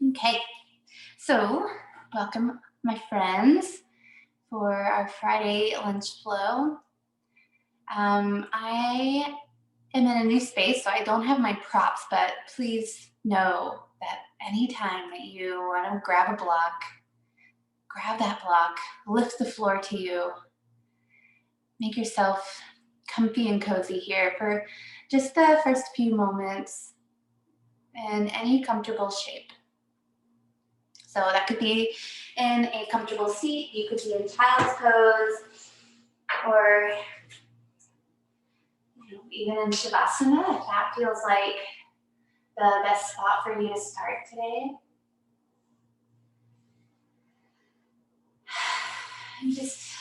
Okay, so welcome, my friends, for our Friday lunch flow. I am in a new space, so I don't have my props, but please know that anytime that you want to grab a block, grab that block, lift the floor to you, make yourself comfy and cozy here for just the first few moments in any comfortable shape. So that could be in a comfortable seat, you could be in child's pose, or even in Shavasana, if that feels like the best spot for you to start today. And just,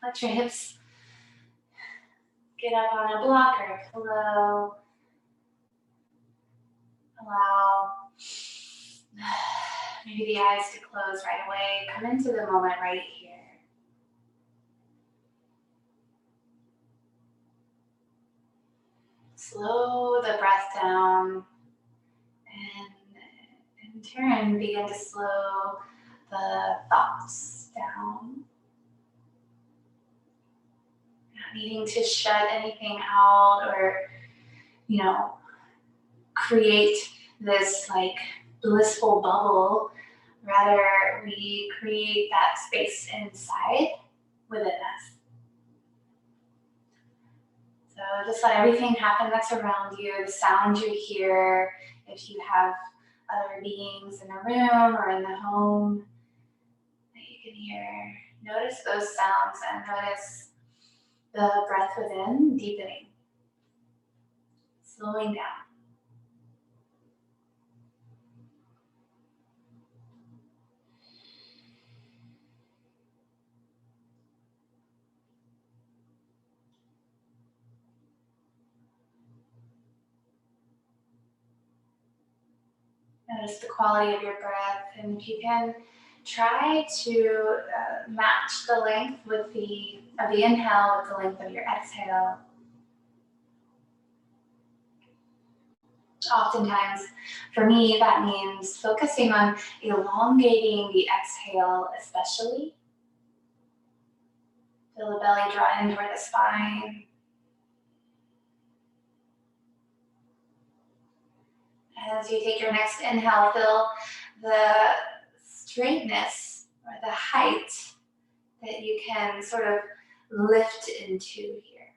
let your hips get up on a block or a pillow. Allow maybe the eyes to close right away. Come into the moment right here. Slow the breath down and in turn begin to slow the thoughts down. Not needing to shut anything out or, create this like blissful bubble. Rather, we create that space inside within us. So just let everything happen that's around you, the sound you hear, if you have other beings in the room or in the home that you can hear. Notice those sounds and notice the breath within deepening, slowing down. Notice the quality of your breath, and if you can, try to match the length with the inhale with the length of your exhale. Oftentimes, for me, that means focusing on elongating the exhale, especially. Feel the belly draw in toward the spine. As you take your next inhale, feel the straightness or the height that you can sort of lift into here.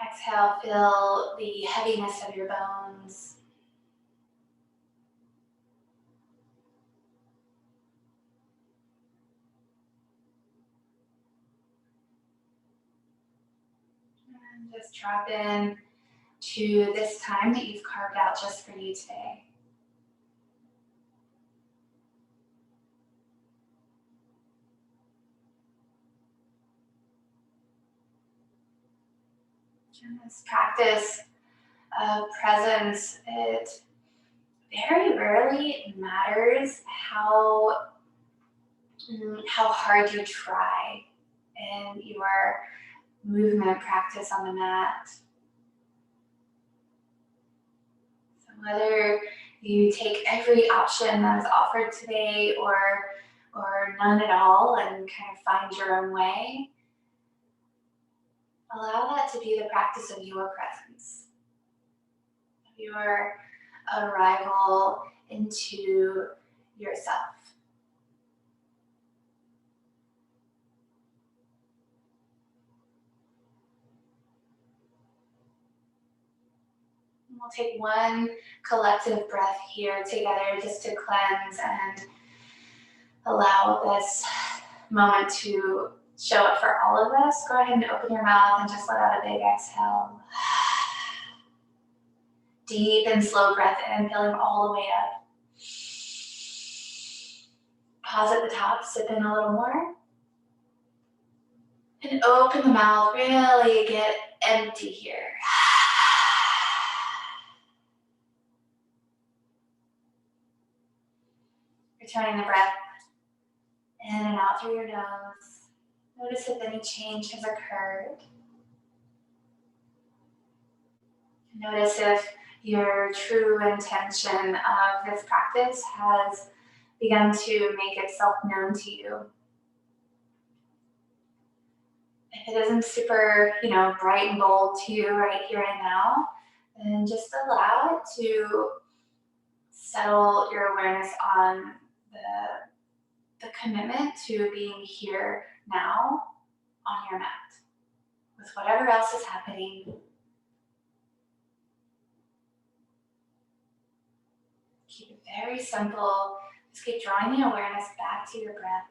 Exhale, feel the heaviness of your bones. And just drop in to this time that you've carved out just for you today. And this practice of presence, it very rarely matters how hard you try in your movement practice on the mat. So whether you take every option that is offered today or none at all and kind of find your own way, allow that to be the practice of your presence, of your arrival into yourself. We'll take one collective breath here together just to cleanse and allow this moment to show up for all of us. Go ahead and open your mouth and just let out a big exhale. Deep and slow breath in, filling all the way up. Pause at the top, sip in a little more. And open the mouth, really get empty here. Returning the breath in and out through your nose. Notice if any change has occurred. Notice if your true intention of this practice has begun to make itself known to you. If it isn't super, bright and bold to you right here and now, then just allow it to settle your awareness on the commitment to being here now on your mat with whatever else is happening. Keep it very simple. Just keep drawing the awareness back to your breath.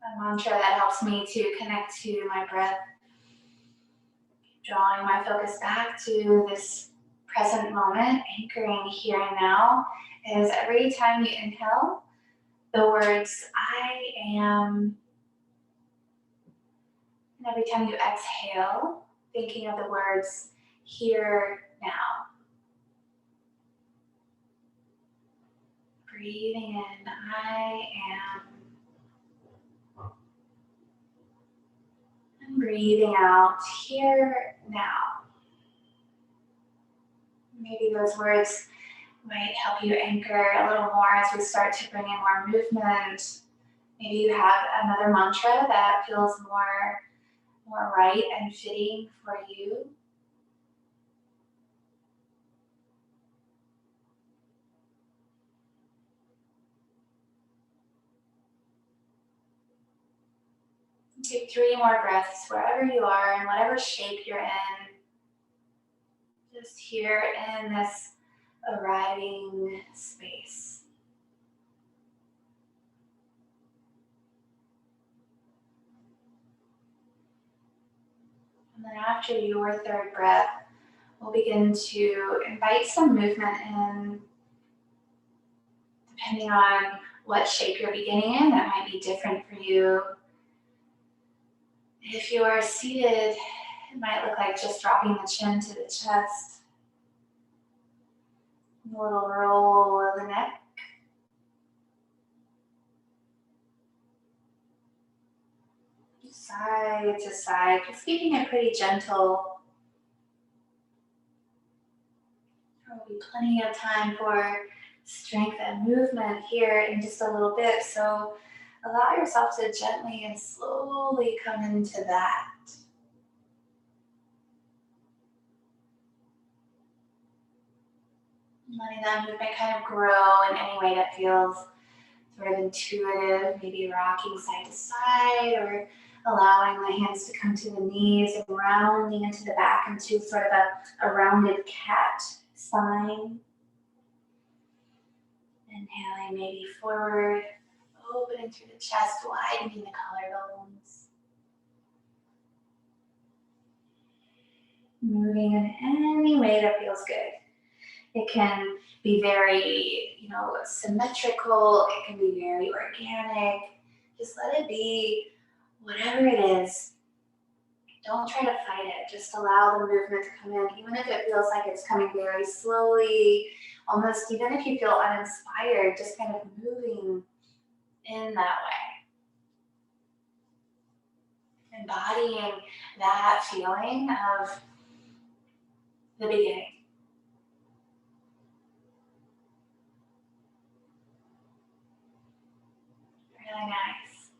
A mantra that helps me to connect to my breath. Drawing my focus back to this present moment, anchoring here and now, is every time you inhale, the words I am, and every time you exhale, thinking of the words here now. Breathing in, I am. And breathing out, here now. Maybe those words might help you anchor a little more as we start to bring in more movement. Maybe you have another mantra that feels more right and fitting for you. Take 3 more breaths wherever you are, in whatever shape you're in. Just here in this arriving space. And then after your 3rd breath, we'll begin to invite some movement in. Depending on what shape you're beginning in, that might be different for you. If you are seated, it might look like just dropping the chin to the chest. A little roll of the neck. Side to side, just keeping it pretty gentle. There will be plenty of time for strength and movement here in just a little bit, so allow yourself to gently and slowly come into that. Letting that movement kind of grow in any way that feels sort of intuitive, maybe rocking side to side, or allowing the hands to come to the knees and rounding into the back into sort of a rounded cat spine. Inhaling maybe forward, opening through the chest, widening the collarbones. Moving in any way that feels good. It can be very, symmetrical. It can be very organic. Just let it be whatever it is. Don't try to fight it. Just allow the movement to come in, even if it feels like it's coming very slowly, almost even if you feel uninspired, just kind of moving in that way. Embodying that feeling of the beginning. Really nice.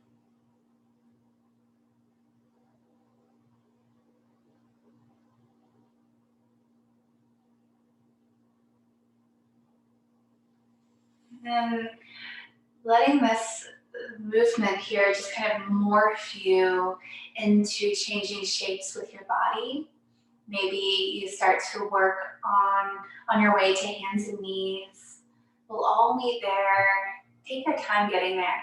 And letting this movement here just kind of morph you into changing shapes with your body. Maybe you start to work on your way to hands and knees. We'll all meet there. Take your time getting there.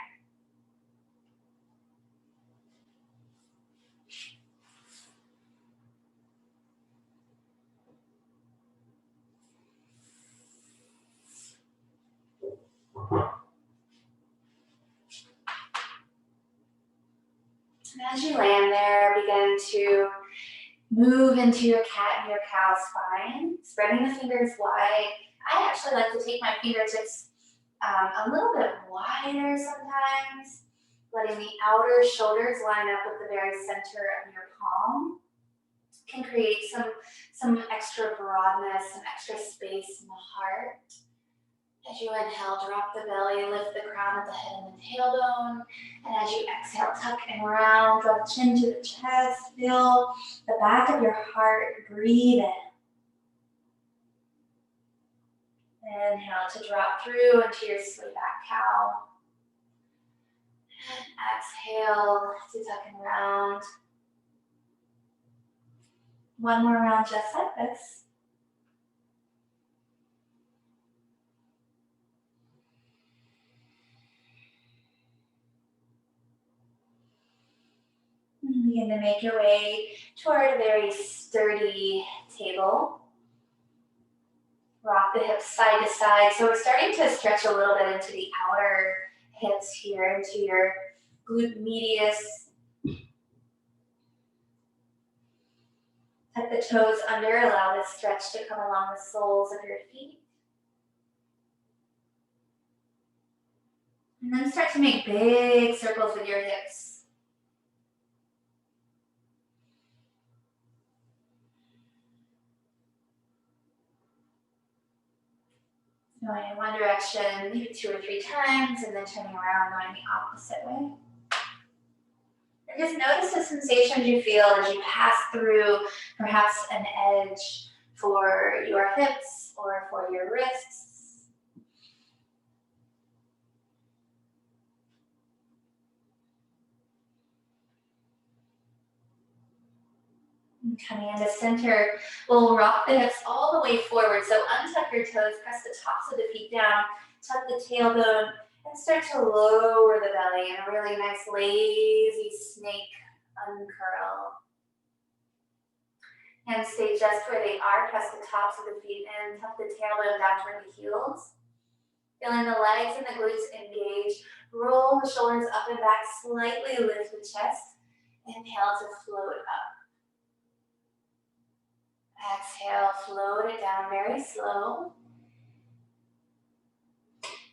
And as you land there, begin to Move into your cat and your cow spine, spreading the fingers wide. I actually like to take my fingertips a little bit wider sometimes, letting the outer shoulders line up with the very center of your palm. Can create some extra broadness, some extra space in the heart. As you inhale, drop the belly, lift the crown of the head and the tailbone. And as you exhale, tuck and round, drop the chin to the chest, feel the back of your heart, breathe in. Inhale to drop through into your sway back cow. And exhale to tuck and round. One more round just like this. Begin to make your way toward a very sturdy table. Rock the hips side to side. So we're starting to stretch a little bit into the outer hips here, into your glute medius. Tuck the toes under, allow this stretch to come along the soles of your feet. And then start to make big circles with your hips. Going in one direction, maybe 2 or 3 times, and then turning around, going the opposite way. And just notice the sensations you feel as you pass through perhaps an edge for your hips or for your wrists. And coming into center, we'll rock the hips all the way forward. So untuck your toes, press the tops of the feet down, tuck the tailbone, and start to lower the belly in a really nice lazy snake uncurl. Hands stay just where they are, press the tops of the feet in, tuck the tailbone down toward the heels. Feeling the legs and the glutes engage. Roll the shoulders up and back, slightly lift the chest. Inhale to float up. Exhale, float it down very slow.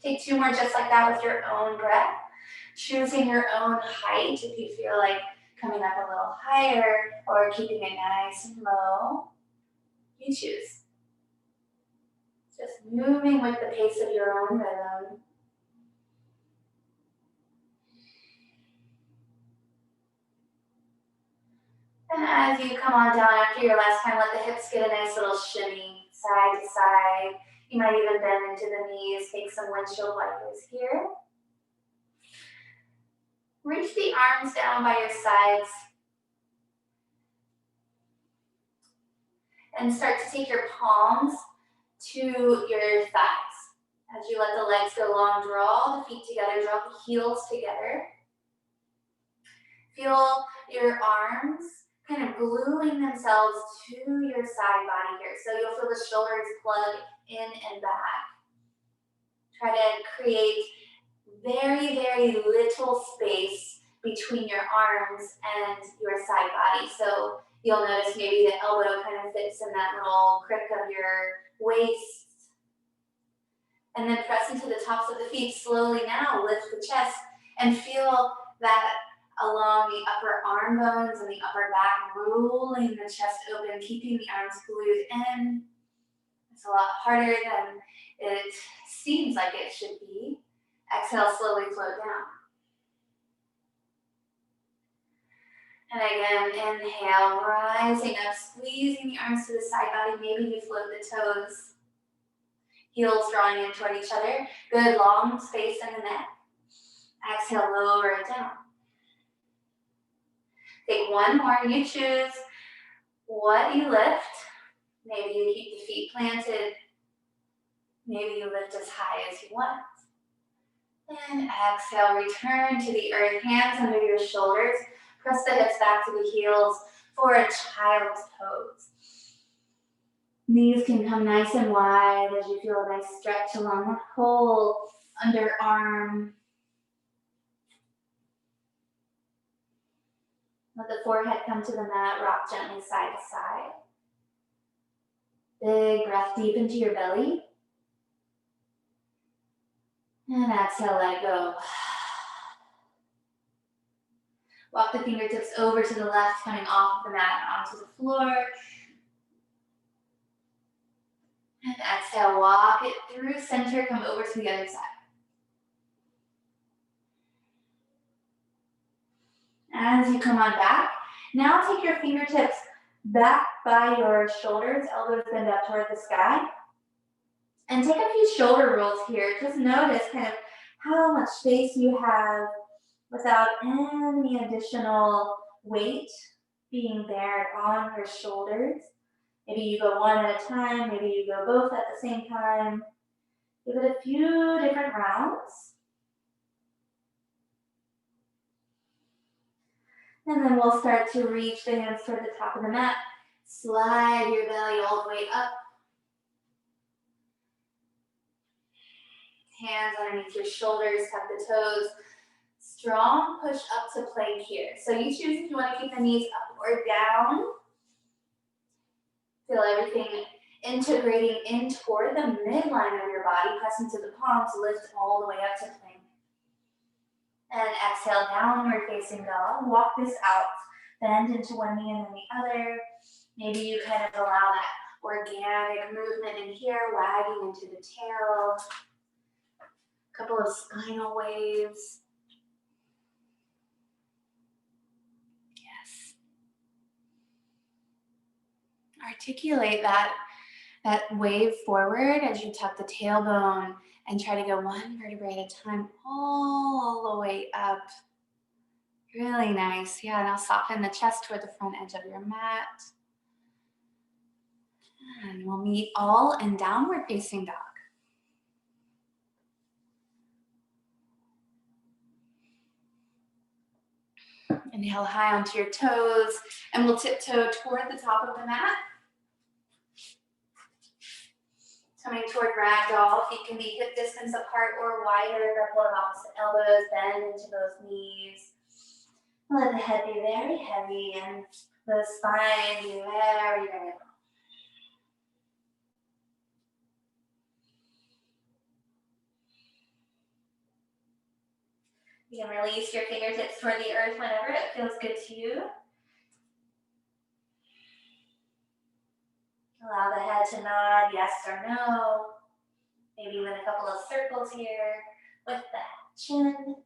Take 2 more just like that with your own breath. Choosing your own height if you feel like coming up a little higher or keeping it nice and low. You choose. Just moving with the pace of your own rhythm. And as you come on down after your last time, let the hips get a nice little shimmy side to side. You might even bend into the knees, take some windshield wipers here. Reach the arms down by your sides. And start to take your palms to your thighs. As you let the legs go long, draw the feet together, draw the heels together. Feel your arms kind of gluing themselves to your side body here. So you'll feel the shoulders plug in and back. Try to create very, very little space between your arms and your side body. So you'll notice maybe the elbow kind of fits in that little crick of your waist. And then press into the tops of the feet slowly now. Lift the chest and feel that along the upper arm bones and the upper back, rolling the chest open, keeping the arms glued in. It's a lot harder than it seems like it should be. Exhale, slowly float down. And again, inhale, rising up, squeezing the arms to the side body. Maybe you float the toes. Heels drawing in toward each other. Good long space in the neck. Exhale, lower it down. Take 1 more, you choose what you lift. Maybe you keep the feet planted. Maybe you lift as high as you want. And exhale, return to the earth, hands under your shoulders. Press the hips back to the heels for a child's pose. Knees can come nice and wide as you feel a nice stretch along the whole underarm. Let the forehead come to the mat, rock gently side to side. Big breath deep into your belly. And exhale, let go. Walk the fingertips over to the left, coming off the mat onto the floor. And exhale, walk it through center, come over to the other side. As you come on back, now take your fingertips back by your shoulders, elbows bend up toward the sky. And take a few shoulder rolls here. Just notice kind of how much space you have without any additional weight being bared on your shoulders. Maybe you go one at a time, maybe you go both at the same time. Give it a few different rounds. And then we'll start to reach the hands toward the top of the mat. Slide your belly all the way up. Hands underneath your shoulders, tuck the toes. Strong push up to plank here. So you choose if you want to keep the knees up or down. Feel everything integrating in toward the midline of your body. Press into the palms, lift all the way up to plank. And exhale, downward facing dog. Walk this out. Bend into one knee and then the other. Maybe you kind of allow that organic movement in here, wagging into the tail. A couple of spinal waves. Yes. Articulate that wave forward as you tuck the tailbone and try to go one vertebrae at a time all the way up. Really nice. Yeah, now soften the chest toward the front edge of your mat. And we'll meet all in downward facing dog. Inhale high onto your toes, and we'll tiptoe toward the top of the mat. Coming toward ragdoll, feet can be hip distance apart or wider. Couple of opposite elbows, bend into those knees. Let the head be very heavy and the spine be very, very long. You can release your fingertips toward the earth whenever it feels good to you. Allow the head to nod yes or no. Maybe even a couple of circles here with the chin.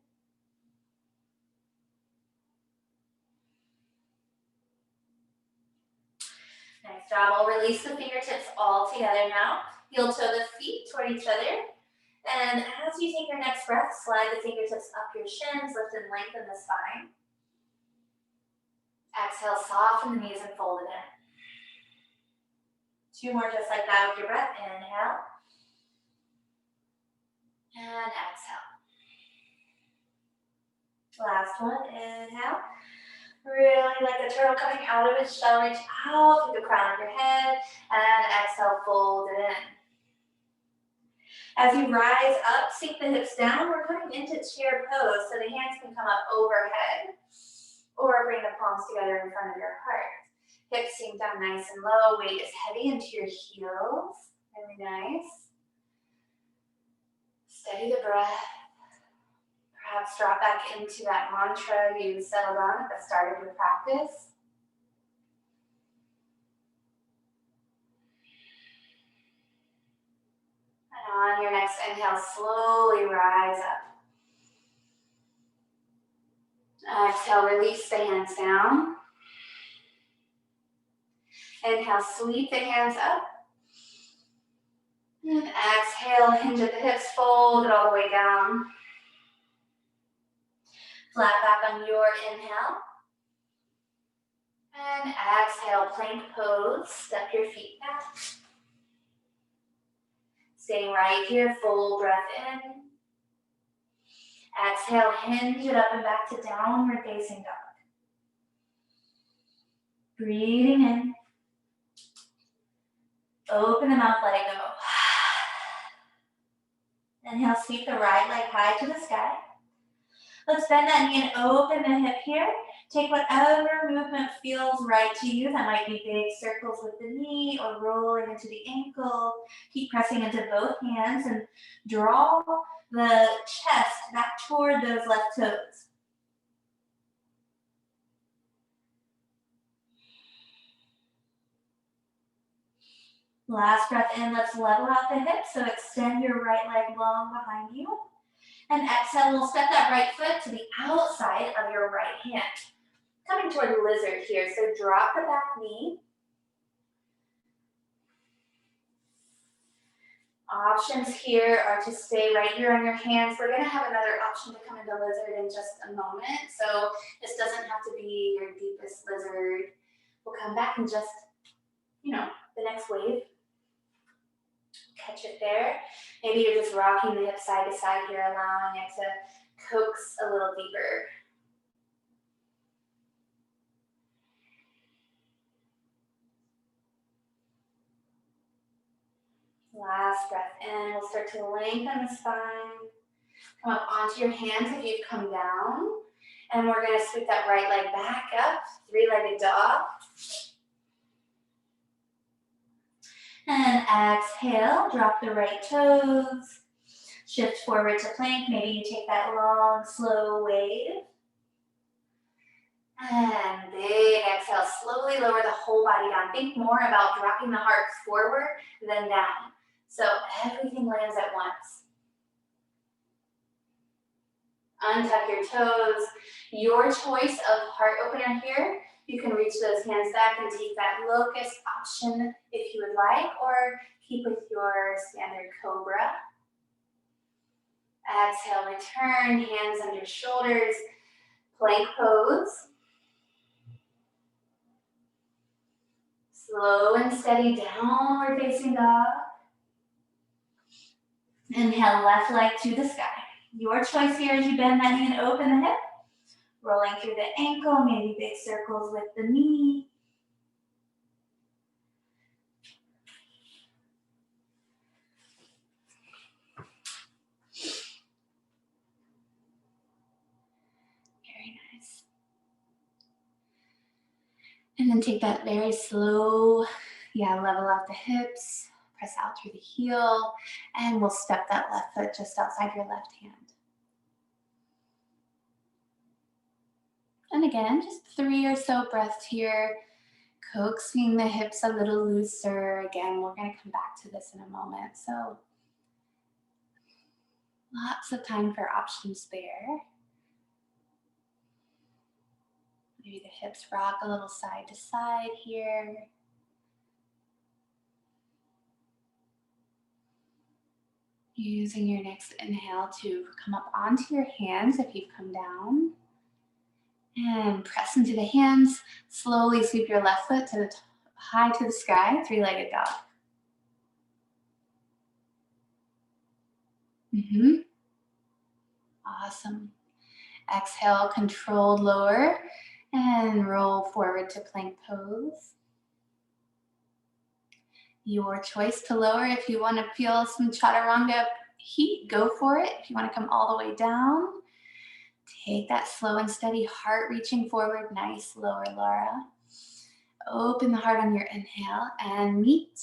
Nice job. We'll release the fingertips all together now. Heel toe the feet toward each other. And as you take your next breath, slide the fingertips up your shins, lift and lengthen the spine. Exhale, soften the knees and fold it in. 2 more just like that with your breath. Inhale. And exhale. Last one, inhale. Really like a turtle coming out of its shell, reach out through the crown of your head, and exhale, fold it in. As you rise up, sink the hips down, we're coming into chair pose, so the hands can come up overhead, or bring the palms together in front of your heart. Hips sink down nice and low, weight is heavy into your heels, really nice. Steady the breath. Perhaps drop back into that mantra you settled on at the start of your practice. And on your next inhale, slowly rise up. Exhale, release the hands down. Inhale, sweep the hands up. And exhale, hinge at the hips, fold it all the way down. Flat back on your inhale. And exhale, plank pose. Step your feet back. Staying right here, full breath in. Exhale, hinge it up and back to downward facing dog. Breathing in. Open the mouth, let it go. Inhale, sweep the right leg high to the sky. Let's bend that knee and open the hip here. Take whatever movement feels right to you. That might be big circles with the knee or rolling into the ankle. Keep pressing into both hands and draw the chest back toward those left toes. Last breath in, let's level out the hips. So extend your right leg long behind you. And exhale, we'll step that right foot to the outside of your right hand. Coming toward the lizard here, so drop the back knee. Options here are to stay right here on your hands. We're gonna have another option to come into lizard in just a moment, so this doesn't have to be your deepest lizard. We'll come back in just, the next wave. Catch it there. Maybe you're just rocking the hips side to side here, allowing it to coax a little deeper. Last breath in, we'll start to lengthen the spine. Come up onto your hands if you've come down. And we're gonna sweep that right leg back up, three-legged dog. And exhale, drop the right toes. Shift forward to plank. Maybe you take that long, slow wave. And big exhale, slowly lower the whole body down. Think more about dropping the heart forward than down. So everything lands at once. Untuck your toes. Your choice of heart opener here. You can reach those hands back and take that locust option if you would like, or keep with your standard cobra. Exhale, return, hands under shoulders, plank pose. Slow and steady downward facing dog. Inhale, left leg to the sky. Your choice here as you bend that knee and open the hip. Rolling through the ankle, maybe big circles with the knee. Very nice. And then take that very slow, level out the hips, press out through the heel, and we'll step that left foot just outside your left hand. And again, just 3 or so breaths here, coaxing the hips a little looser. Again, we're going to come back to this in a moment. So lots of time for options there. Maybe the hips rock a little side to side here. Using your next inhale to come up onto your hands if you've come down. And press into the hands. Slowly sweep your left foot to the high to the sky, three-legged dog. Awesome. Exhale, controlled lower, and roll forward to plank pose. Your choice to lower. If you want to feel some chaturanga heat, go for it. If you want to come all the way down, take that slow and steady heart reaching forward. Nice lower, Laura. Open the heart on your inhale and meet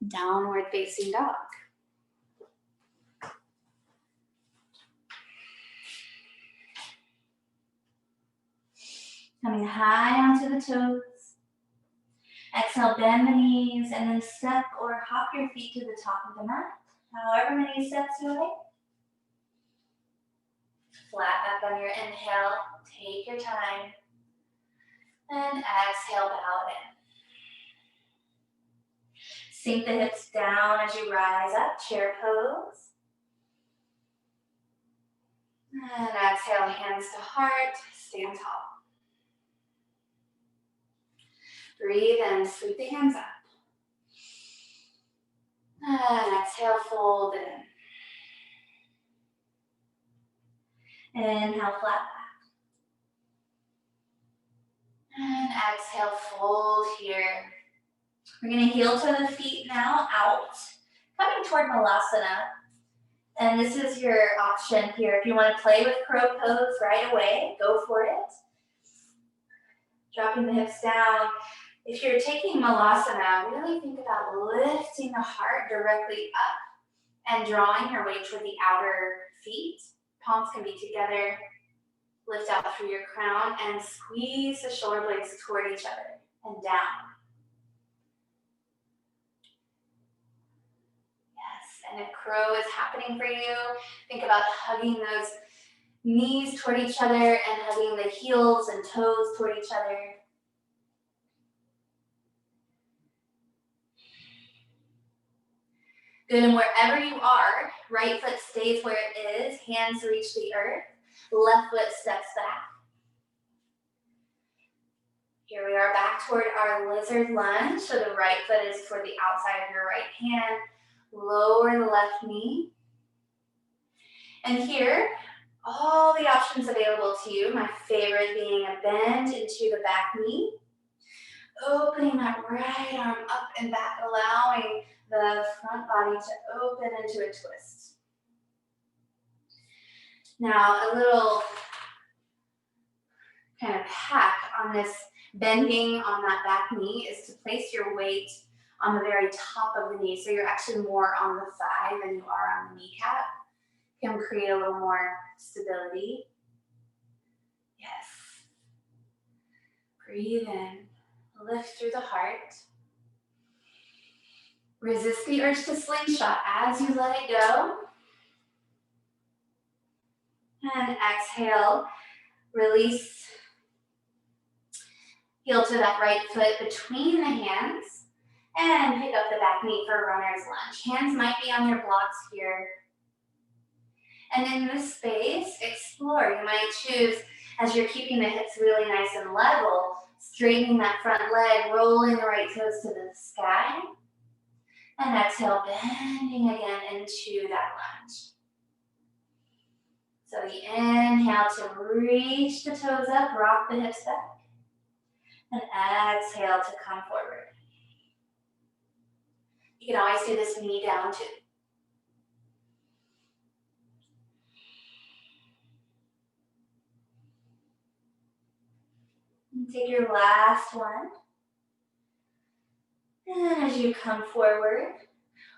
downward facing dog. Coming high onto the toes. Exhale, bend the knees and then step or hop your feet to the top of the mat. However many steps you like. Flat back on your inhale. Take your time. And exhale, bow it in. Sink the hips down as you rise up, chair pose. And exhale, hands to heart, stand tall. Breathe in, sweep the hands up. And exhale, fold it in. Inhale, flat back. And exhale, fold here. We're going to heel to the feet now, out. Coming toward Malasana. And this is your option here. If you want to play with crow pose right away, go for it. Dropping the hips down. If you're taking Malasana, really think about lifting the heart directly up and drawing your weight toward the outer feet. Palms can be together. Lift out through your crown and squeeze the shoulder blades toward each other and down. Yes, and if crow is happening for you, think about hugging those knees toward each other and hugging the heels and toes toward each other. Good, and wherever you are, right foot stays where it is, hands reach the earth, left foot steps back. Here we are back toward our lizard lunge, so the right foot is toward the outside of your right hand. Lower the left knee. And here, all the options available to you, my favorite being a bend into the back knee. Opening that right arm up and back, allowing the front body to open into a twist. Now, a little kind of hack on this bending on that back knee is to place your weight on the very top of the knee. So you're actually more on the thigh than you are on the kneecap. Can create a little more stability. Yes. Breathe in. Lift through the heart. Resist the urge to slingshot as you let it go. And exhale. Release. Heel to that right foot between the hands. And pick up the back knee for runner's lunge. Hands might be on your blocks here. And in this space, explore. You might choose, as you're keeping the hips really nice and level, straightening that front leg, rolling the right toes to the sky. And exhale, bending again into that lunge. So you inhale to reach the toes up, rock the hips back. And exhale to come forward. You can always do this knee down too. And take your last one. And as you come forward,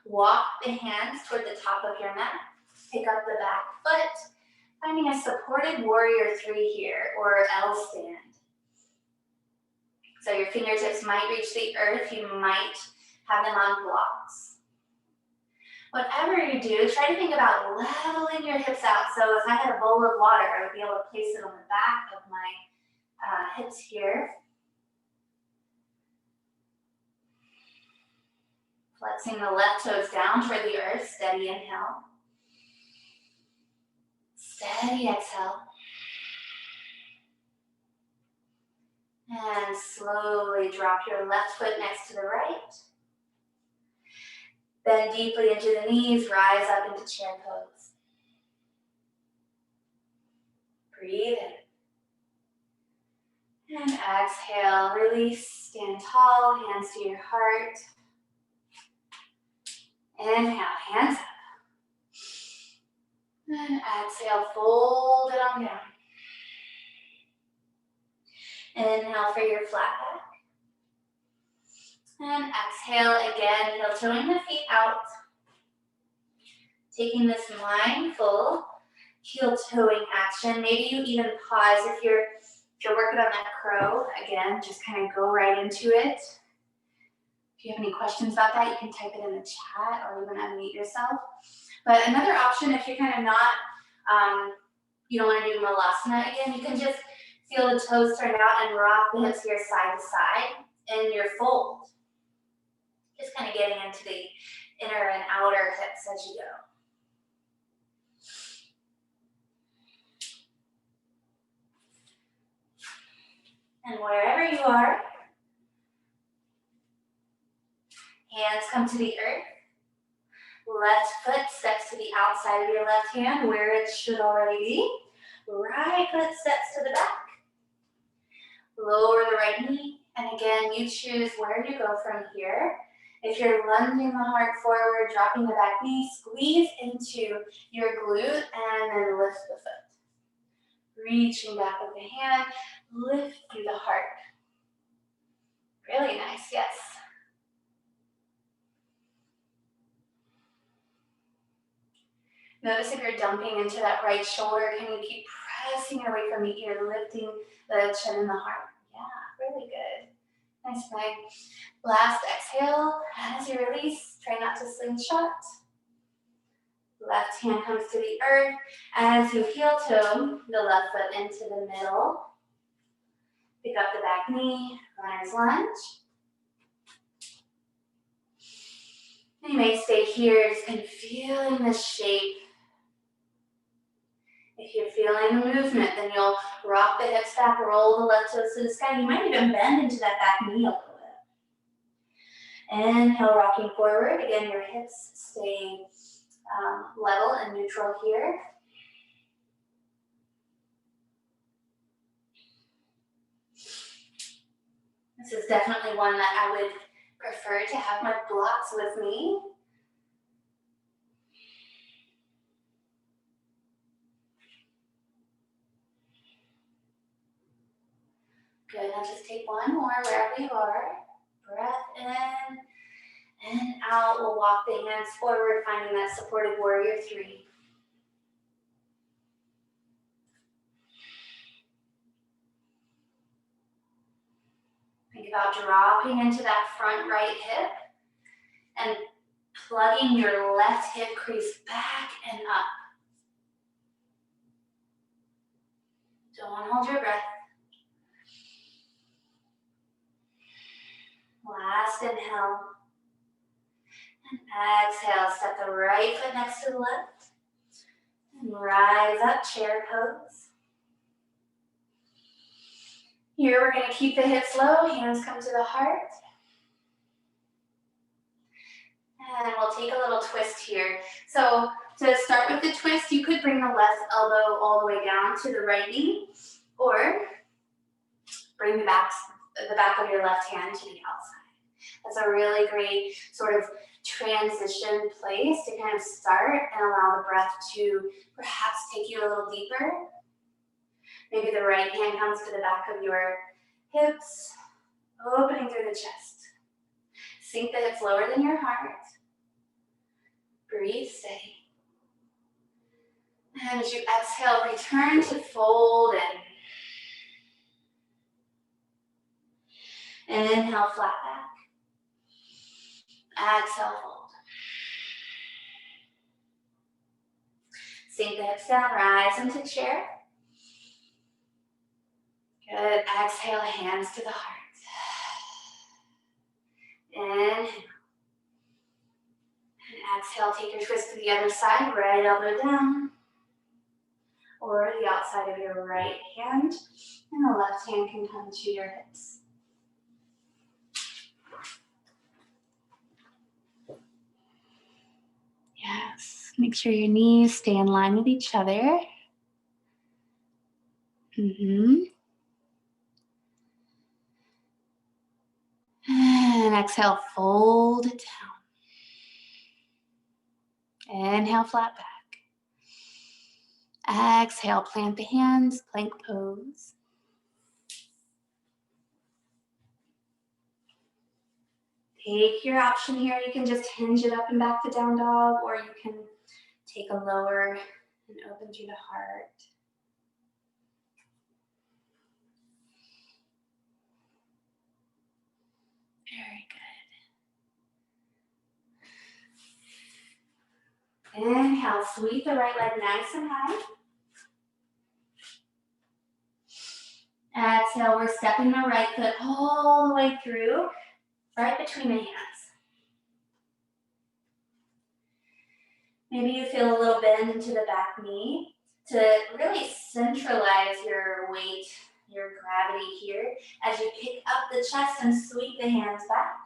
walk the hands toward the top of your mat. Pick up the back foot, finding a supported warrior 3 here, or L stand. So your fingertips might reach the earth. You might have them on blocks. Whatever you do, try to think about leveling your hips out. So if I had a bowl of water, I would be able to place it on the back of my hips here. Flexing the left toes down toward the earth. Steady inhale. Steady exhale. And slowly drop your left foot next to the right. Bend deeply into the knees, rise up into chair pose. Breathe in. And exhale, release, stand tall, hands to your heart. Inhale, hands up. And exhale, fold it on down. Inhale for your flat back. And exhale again, heel-toeing the feet out. Taking this mindful heel-toeing action. Maybe you even pause if you're working on that crow. Again, just kind of go right into it. If you have any questions about that, you can type it in the chat or even unmute yourself. But another option, if you're kind of not, you don't want to do Malasana again, you can just feel the toes turn out and rock the hips here side to side in your fold. Just kind of getting into the inner and outer hips as you go. And wherever you are, hands come to the earth. Left foot steps to the outside of your left hand where it should already be. Right foot steps to the back. Lower the right knee. And again, you choose where you go from here. If you're lunging the heart forward, dropping the back knee, squeeze into your glute and then lift the foot. Reaching back with the hand, lift through the heart. Really nice, yes. Notice if you're dumping into that right shoulder, can you keep pressing away from the ear, lifting the chin and the heart? Yeah, really good. Nice play. Last exhale, as you release, try not to slingshot. Left hand comes to the earth. As you heel toe the left foot into the middle. Pick up the back knee, runner's lunge. And you may stay here, just kind of feeling the shape. If you're feeling the movement, then you'll rock the hips back, roll the left toes to the sky. You might even bend into that back knee a little bit. Inhale, rocking forward. Again, your hips stay level and neutral here. This is definitely one that I would prefer to have my blocks with me. Good, now just take one more wherever you are. Breath in and out. We'll walk the hands forward, finding that supported warrior 3. Think about dropping into that front right hip and plugging your left hip crease back and up. Don't hold your breath. Last inhale. And exhale, step the right foot next to the left. And rise up, chair pose. Here we're going to keep the hips low, hands come to the heart. And we'll take a little twist here. So to start with the twist, you could bring the left elbow all the way down to the right knee, or bring the back of your left hand to the outside. That's a really great sort of transition place to kind of start and allow the breath to perhaps take you a little deeper. Maybe the right hand comes to the back of your hips, opening through the chest. Sink the hips lower than your heart. Breathe steady. And as you exhale, return to fold in. Inhale, flat back. Exhale, fold. Sink the hips down, rise into chair. Good. Exhale, hands to the heart. Inhale. And exhale, take your twist to the other side, right elbow down. Or the outside of your right hand. And the left hand can come to your hips. Yes. Make sure your knees stay in line with each other. And exhale, fold it down. Inhale, flat back. Exhale, plant the hands, plank pose. Take your option here. You can just hinge it up and back to down dog, or you can take a lower and open through the heart. Very good. Inhale, sweep the right leg nice and high. Exhale, we're stepping the right foot all the way through, right between the hands. Maybe you feel a little bend into the back knee to really centralize your weight, your gravity here as you pick up the chest and sweep the hands back.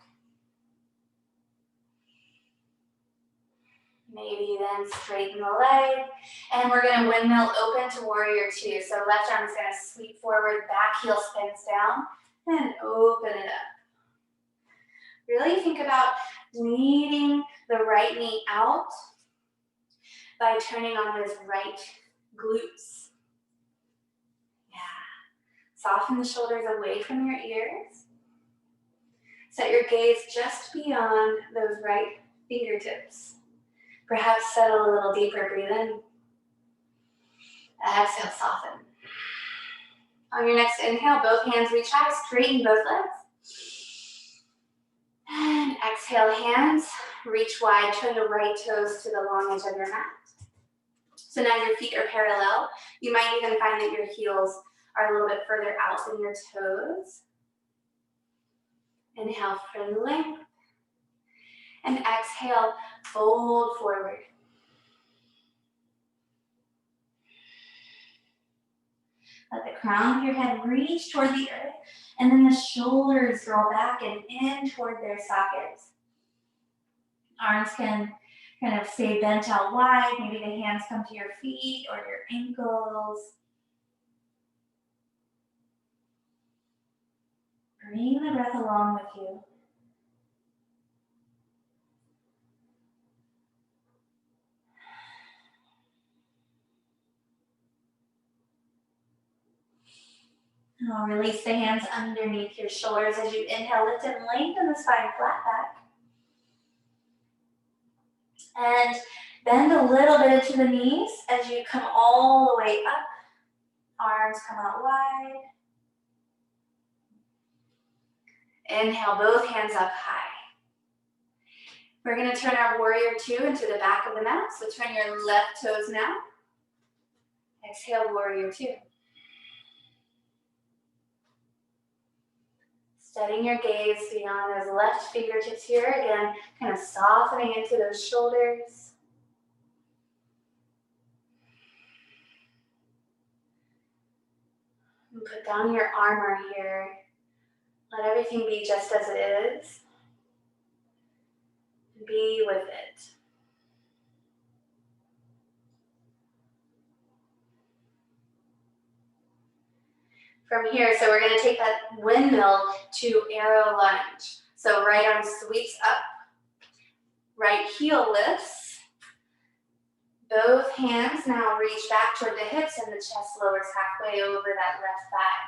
Maybe then straighten the leg. And we're going to windmill open to warrior 2. So left arm is going to sweep forward, back heel spins down, and open it up. Really think about leading the right knee out by turning on those right glutes. Yeah. Soften the shoulders away from your ears. Set your gaze just beyond those right fingertips. Perhaps settle a little deeper, breathe in. Exhale, soften. On your next inhale, both hands reach high, straighten both legs. And exhale, hands reach wide, turn the right toes to the long edge of your mat. So now your feet are parallel. You might even find that your heels are a little bit further out than your toes. Inhale for length. And exhale, fold forward. Let the crown of your head reach toward the earth, and then the shoulders roll back and in toward their sockets. Arms can kind of stay bent out wide. Maybe the hands come to your feet or your ankles. Bring the breath along with you. Now release the hands underneath your shoulders as you inhale, lift and lengthen the spine, flat back. And bend a little bit to the knees as you come all the way up. Arms come out wide. Inhale, both hands up high. We're going to turn our warrior two into the back of the mat. So turn your left toes now. Exhale, warrior two. Setting your gaze beyond those left fingertips here. Again, kind of softening into those shoulders. And put down your armor here. Let everything be just as it is. Be with it. From here, so we're going to take that windmill to arrow lunge. So right arm sweeps up, right heel lifts. Both hands now reach back toward the hips and the chest lowers halfway over that left thigh.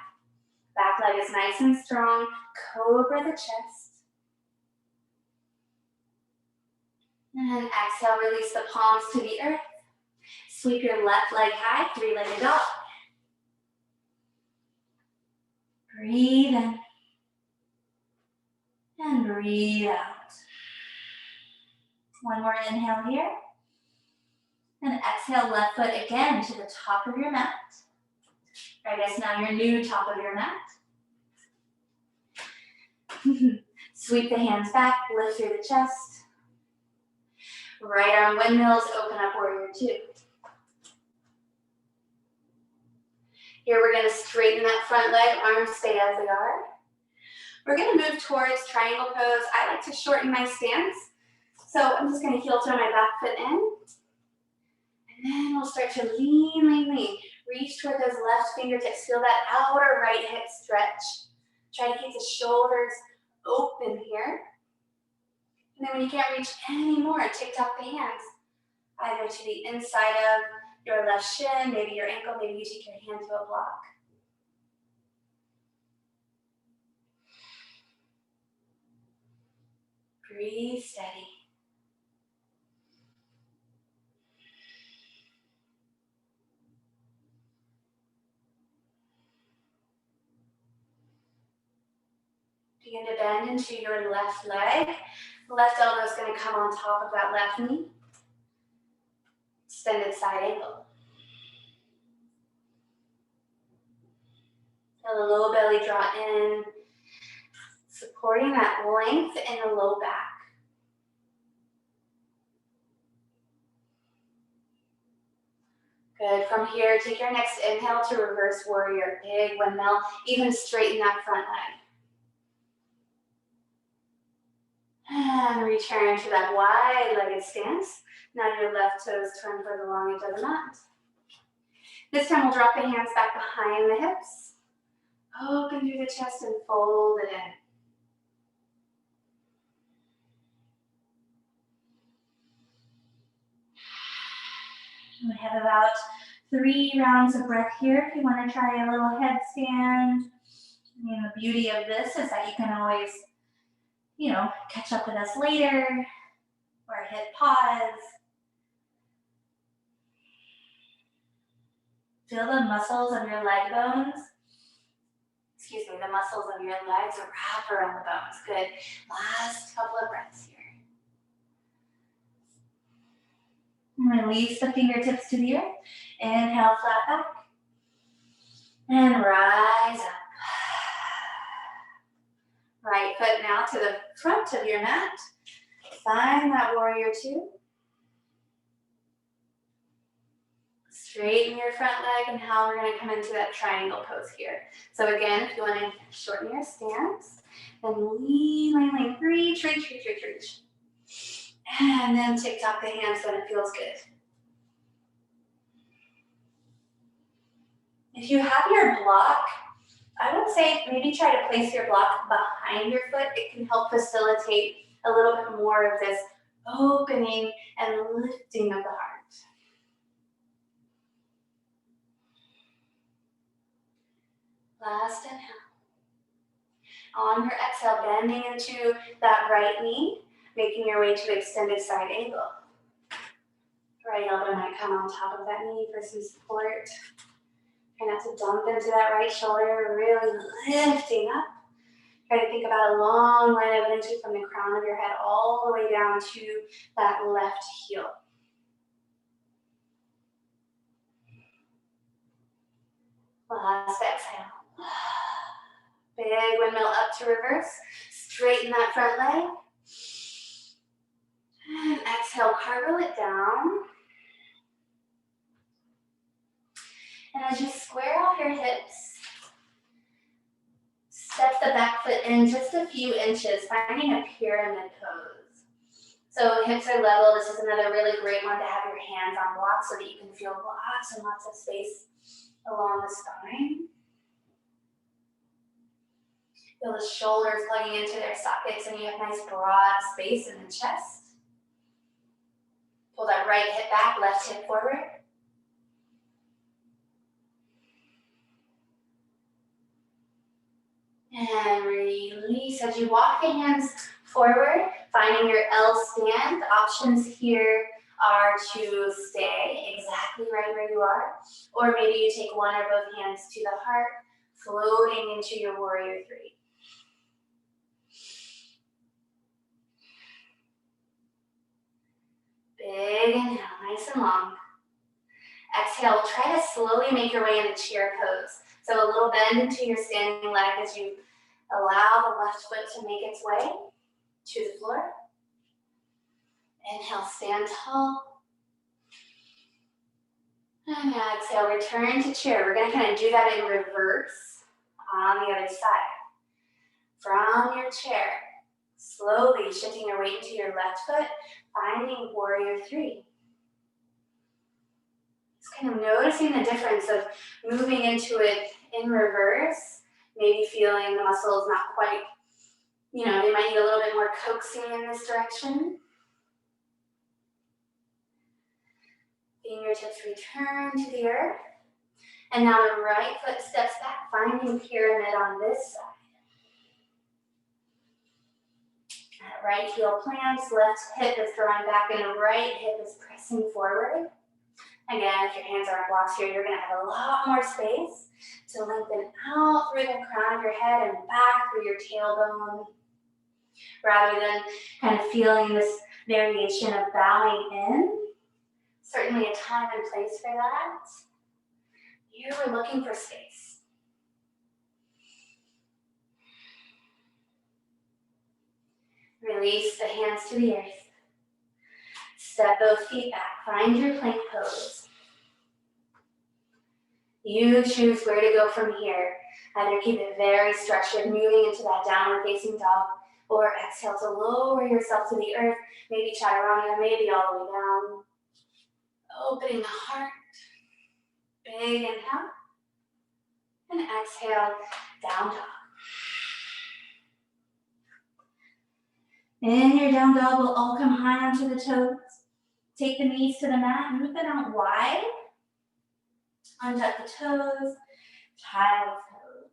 Back leg is nice and strong. Cobra the chest. And exhale, release the palms to the earth. Sweep your left leg high, three-legged dog. Breathe in. And breathe out. One more inhale here. And exhale, left foot again to the top of your mat. I guess now your new top of your mat. Sweep the hands back, lift through the chest. Right arm windmills, open up warrior two. Here we're going to straighten that front leg, arms stay as they are. We're going to move towards triangle pose. I like to shorten my stance. So I'm just going to heel toe my back foot in. And then we'll start to lean. Reach toward those left fingertips. Feel that outer right hip stretch. Try to keep the shoulders open here. And then when you can't reach anymore, tick-tock the hands. Either to the inside of your left shin, maybe your ankle, maybe you take your hand to a block. Breathe steady. Begin to bend into your left leg. Left elbow is going to come on top of that left knee. Extended side ankle. Feel the low belly draw in, supporting that length in the low back. Good. From here, take your next inhale to reverse warrior. Big windmill. Even straighten that front leg. And return to that wide-legged stance. Now your left toes turn for the long edge of the mat. This time we'll drop the hands back behind the hips. Open through the chest and fold it in. We have about 3 rounds of breath here. If you want to try a little headstand. I mean, the beauty of this is that you can always catch up with us later or hit pause. Feel the muscles of your leg bones. The muscles of your legs wrap around the bones. Good. Last couple of breaths here. Release the fingertips to the earth. Inhale, flat back. And rise up. Right foot now to the front of your mat. Find that warrior two. Straighten your front leg, and now we're going to come into that triangle pose here. So again, if you want to shorten your stance, then lean, reach. And then tick-tock the hands when it feels good. If you have your block, I would say maybe try to place your block behind your foot. It can help facilitate a little bit more of this opening and lifting of the heart. Last inhale. On your exhale, bending into that right knee, making your way to extended side angle. Right elbow might come on top of that knee for some support. Try not to dump into that right shoulder, really lifting up. Try to think about a long line of energy from the crown of your head all the way down to that left heel. Last exhale. Big windmill up to reverse. Straighten that front leg. And exhale, cartwheel it down. And as you square off your hips, step the back foot in just a few inches, finding a pyramid pose. So hips are level. This is another really great one to have your hands on blocks so that you can feel lots and lots of space along the spine. Feel the shoulders plugging into their sockets, and you have nice broad space in the chest. Pull that right hip back, left hip forward. And release as you walk the hands forward, finding your L stand. The options here are to stay exactly right where you are, or maybe you take one or both hands to the heart, floating into your warrior three. Big inhale, nice and long. Exhale, try to slowly make your way into chair pose. So a little bend into your standing leg as you allow the left foot to make its way to the floor. Inhale, stand tall. And exhale, return to chair. We're going to kind of do that in reverse on the other side. From your chair, slowly shifting your weight into your left foot, finding warrior three. Just kind of noticing the difference of moving into it in reverse, maybe feeling the muscles not quite, they might need a little bit more coaxing in this direction. Fingertips return to the earth. And now the right foot steps back, finding pyramid on this side. That right heel plants, left hip is drawing back, and the right hip is pressing forward. Again, if your hands are on blocks here, you're going to have a lot more space to lengthen out through the crown of your head and back through your tailbone, rather than kind of feeling this variation of bowing in. Certainly a time and place for that. Here we're looking for space. Release the hands to the earth. Step both feet back. Find your plank pose. You choose where to go from here. Either keep it very structured, moving into that downward facing dog, or exhale to lower yourself to the earth, maybe chaturanga, maybe all the way down. Opening the heart. Big inhale. And exhale, down dog. In your down dog, we'll all come high onto the toes. Take the knees to the mat, move them out wide. Untuck the toes, child's pose.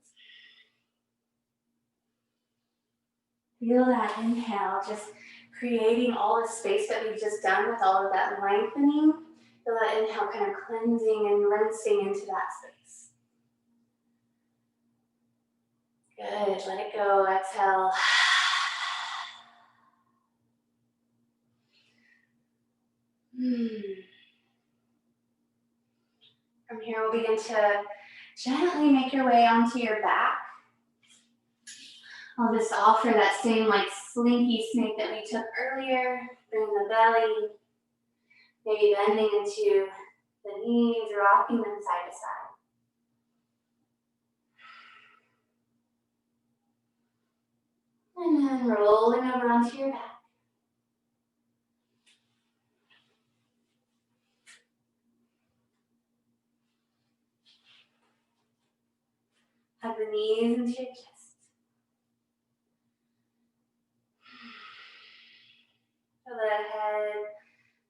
Feel that inhale, just creating all the space that we've just done with all of that lengthening. Feel that inhale kind of cleansing and rinsing into that space. Good, let it go, exhale. From here, we'll begin to gently make your way onto your back. I'll just offer that same like slinky snake that we took earlier. Bring the belly, maybe bending into the knees, rocking them side to side. And then rolling over onto your back. Hug the knees into your chest. Feel the head,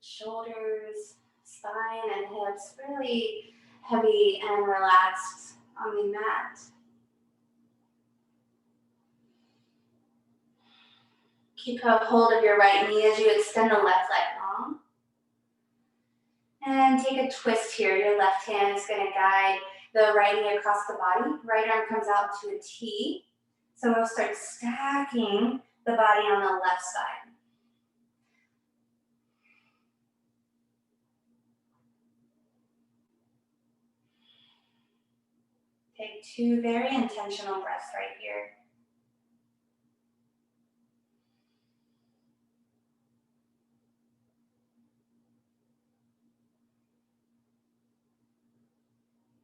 shoulders, spine, and hips really heavy and relaxed on the mat. Keep a hold of your right knee as you extend the left leg long. And take a twist here. Your left hand is going to guide the right knee across the body. Right arm comes out to a T. So we'll start stacking the body on the left side. Take 2 very intentional breaths right here.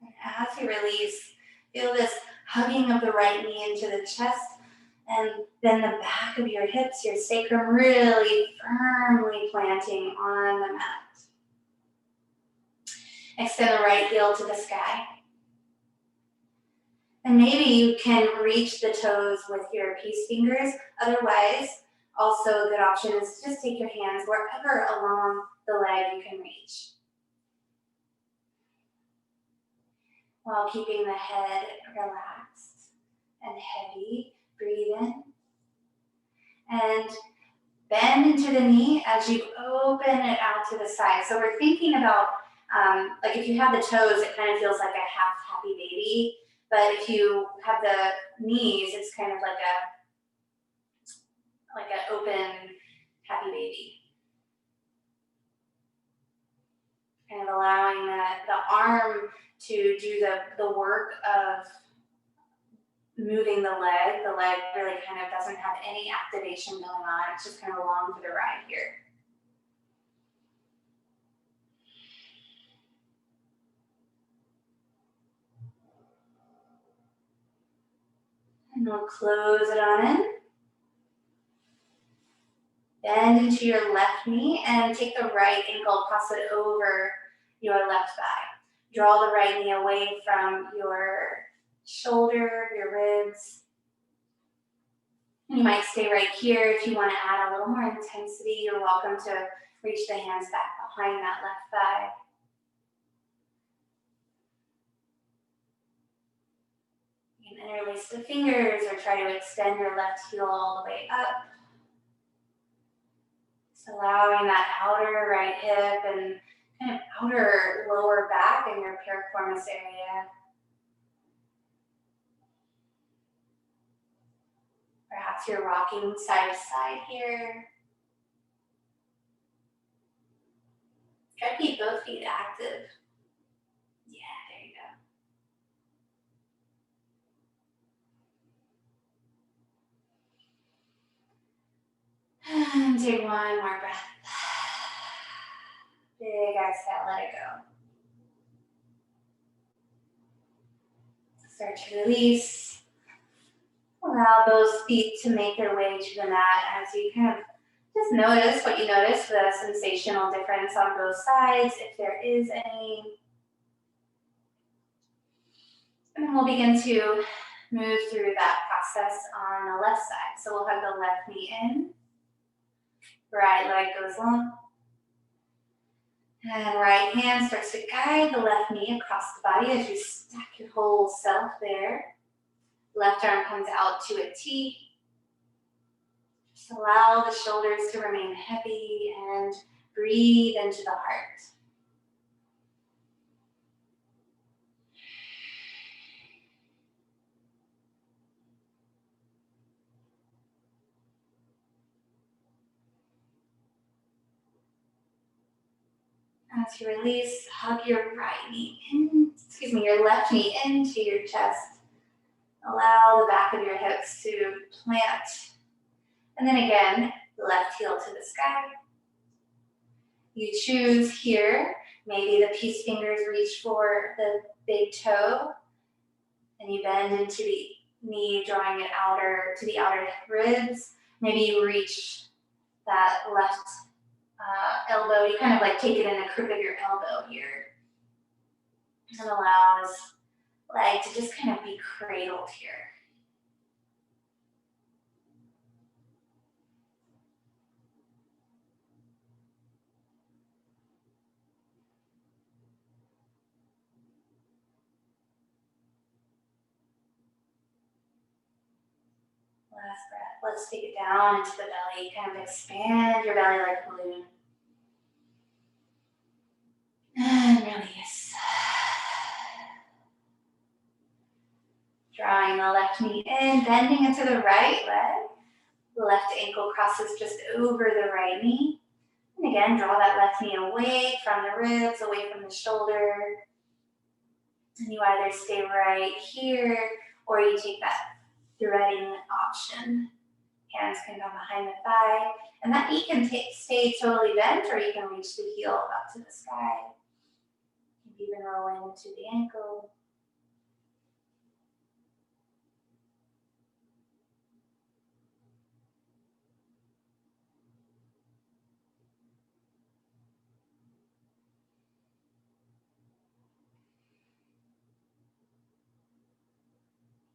And as you release, feel this hugging of the right knee into the chest, and then the back of your hips, your sacrum really firmly planting on the mat. Extend the right heel to the sky. And maybe you can reach the toes with your peace fingers. Otherwise, also a good option is to just take your hands wherever along the leg you can reach. While keeping the head relaxed and heavy, breathe in. And bend into the knee as you open it out to the side. So we're thinking about, like if you have the toes, it kind of feels like a half happy baby. But if you have the knees, it's kind of like an open happy baby. Kind of allowing the arm to do the work of moving the leg. The leg really kind of doesn't have any activation going on. It's just kind of along for the ride here. And we'll close it on in. Bend into your left knee and take the right ankle, cross it over your left thigh. Draw the right knee away from your shoulder, your ribs. You might stay right here. If you want to add a little more intensity, you're welcome to reach the hands back behind that left thigh. You can interlace the fingers or try to extend your left heel all the way up. Just allowing that outer right hip and kind of outer lower back in your piriformis area. Perhaps you're rocking side to side here. Try to keep both feet active. Yeah, there you go. And take one more breath. Big exhale, let it go. Start to release. Allow those feet to make their way to the mat as you kind of just notice what you notice, the sensational difference on both sides, if there is any. And then we'll begin to move through that process on the left side. So we'll have the left knee in, right leg goes long, and right hand starts to guide the left knee across the body as you stack your whole self there. Left arm comes out to a T. Just allow the shoulders to remain heavy and breathe into the heart. As you release, hug your your left knee into your chest. Allow the back of your hips to plant. And then again, left heel to the sky. You choose here, maybe the peace fingers reach for the big toe, and you bend into the knee, drawing it outer to the outer ribs. Maybe you reach that left elbow. You kind of like take it in the crook of your elbow here. And allows leg to just kind of be cradled here. Last breath. Let's take it down into the belly. Kind of expand your belly like a balloon. And release. Drawing the left knee in, bending into the right leg. Left ankle crosses just over the right knee. And again, draw that left knee away from the ribs, away from the shoulder. And you either stay right here or you take that threading option. Hands can come behind the thigh. And that knee can stay totally bent, or you can reach the heel up to the sky. Maybe even rolling into the ankle.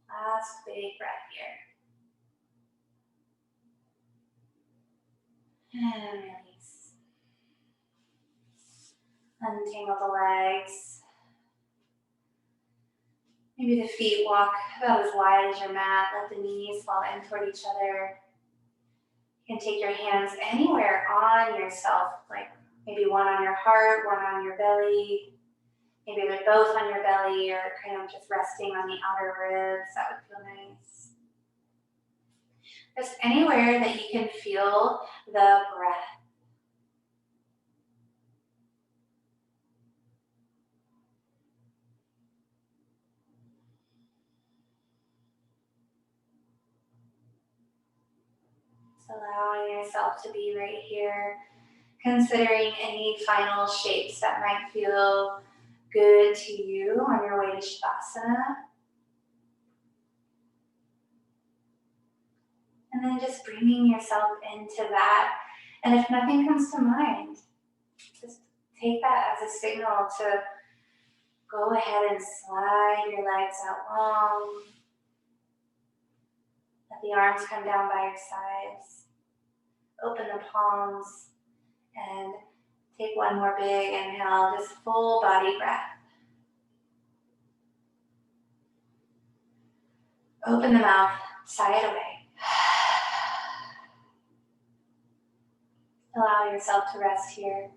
Last big breath here. And release. Untangle the legs. Maybe the feet walk about as wide as your mat. Let the knees fall in toward each other. You can take your hands anywhere on yourself, like maybe one on your heart, one on your belly. Maybe they're both on your belly, or kind of just resting on the outer ribs. That would feel nice. Just anywhere that you can feel the breath. Just allowing yourself to be right here, considering any final shapes that might feel good to you on your way to Shavasana. And then just bringing yourself into that. And if nothing comes to mind, just take that as a signal to go ahead and slide your legs out long. Let the arms come down by your sides. Open the palms and take one more big inhale, just full body breath. Open the mouth, sigh it away. Allow yourself to rest here.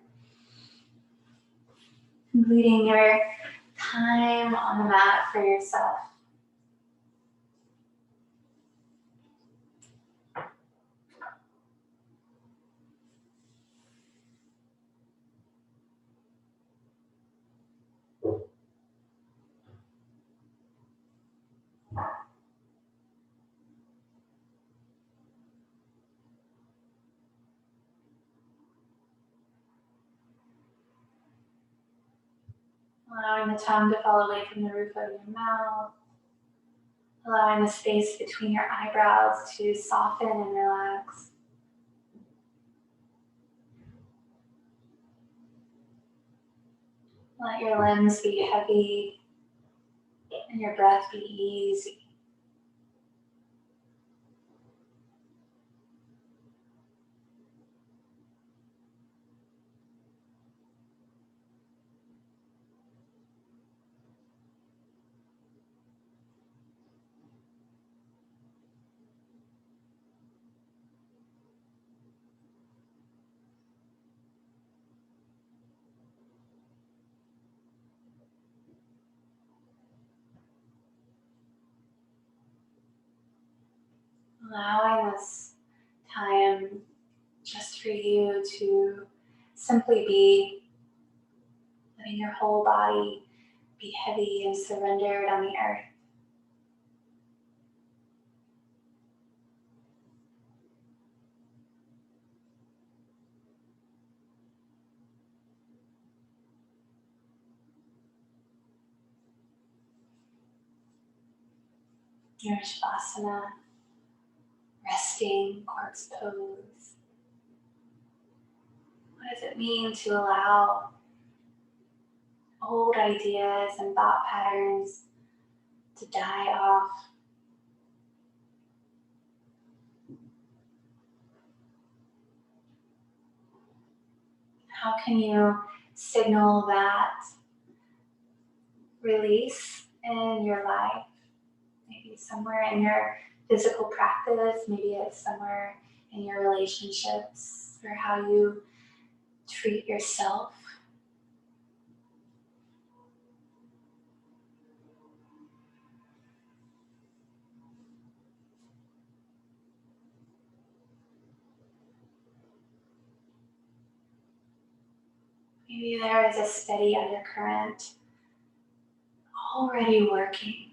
Completing your time on the mat for yourself. Allowing the tongue to fall away from the roof of your mouth. Allowing the space between your eyebrows to soften and relax. Let your limbs be heavy and your breath be easy. Allowing this time just for you to simply be, letting your whole body be heavy and surrendered on the earth. Your Shavasana, resting corpse pose. What does it mean to allow old ideas and thought patterns to die off? How can you signal that release in your life? Maybe somewhere in your physical practice, maybe it's somewhere in your relationships, or how you treat yourself. Maybe there is a steady undercurrent already working.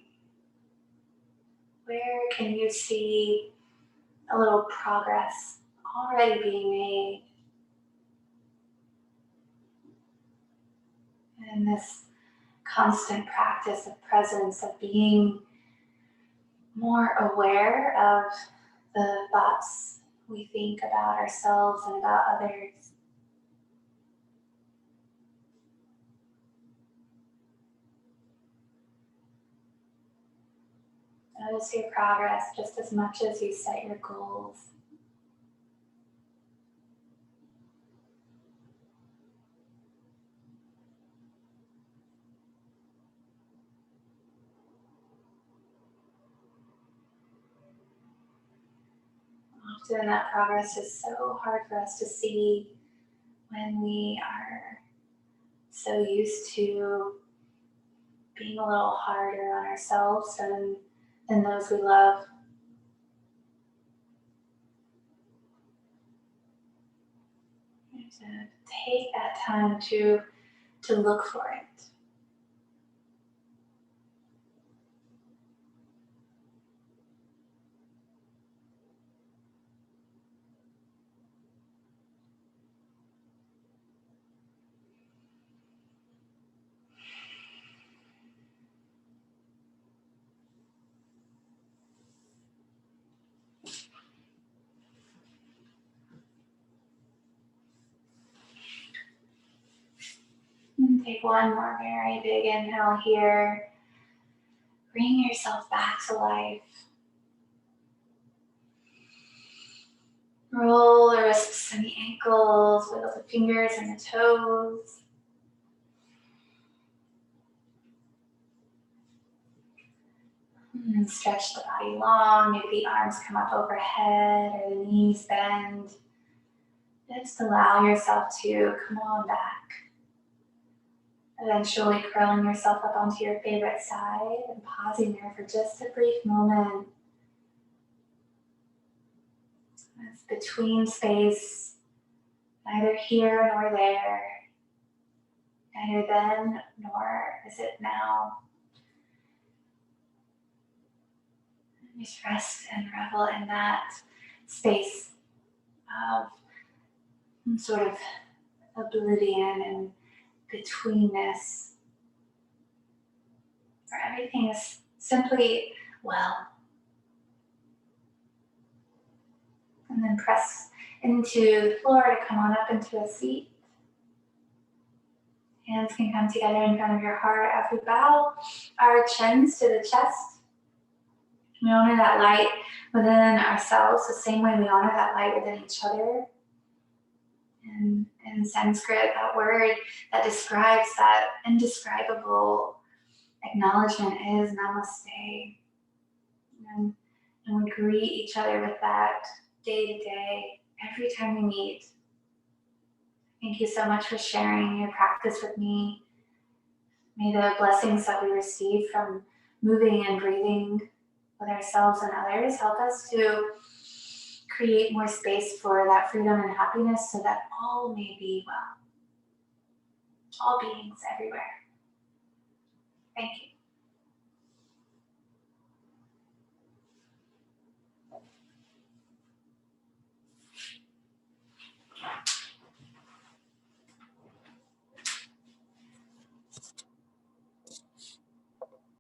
Where can you see a little progress already being made in this constant practice of presence, of being more aware of the thoughts we think about ourselves and about others? Notice your progress just as much as you set your goals. Often that progress is so hard for us to see when we are so used to being a little harder on ourselves and those we love. To take that time to look for it. And take one more very big inhale here. Bring yourself back to life. Roll the wrists and the ankles, wiggle the fingers and the toes. And stretch the body long. Maybe the arms come up overhead or the knees bend. Just allow yourself to come on back. Eventually curling yourself up onto your favorite side and pausing there for just a brief moment. It's between space, neither here nor there, neither then nor is it now. Just rest and revel in that space of sort of oblivion and betweenness, where everything is simply well. And then press into the floor to come on up into a seat. Hands can come together in front of your heart as we bow our chins to the chest. We honor that light within ourselves the same way we honor that light within each other. And in Sanskrit, that word that describes that indescribable acknowledgement is namaste. And we greet each other with that day to day, every time we meet. Thank you so much for sharing your practice with me. May the blessings that we receive from moving and breathing with ourselves and others. Help us to create more space for that freedom and happiness so that all may be well. All beings everywhere. Thank you.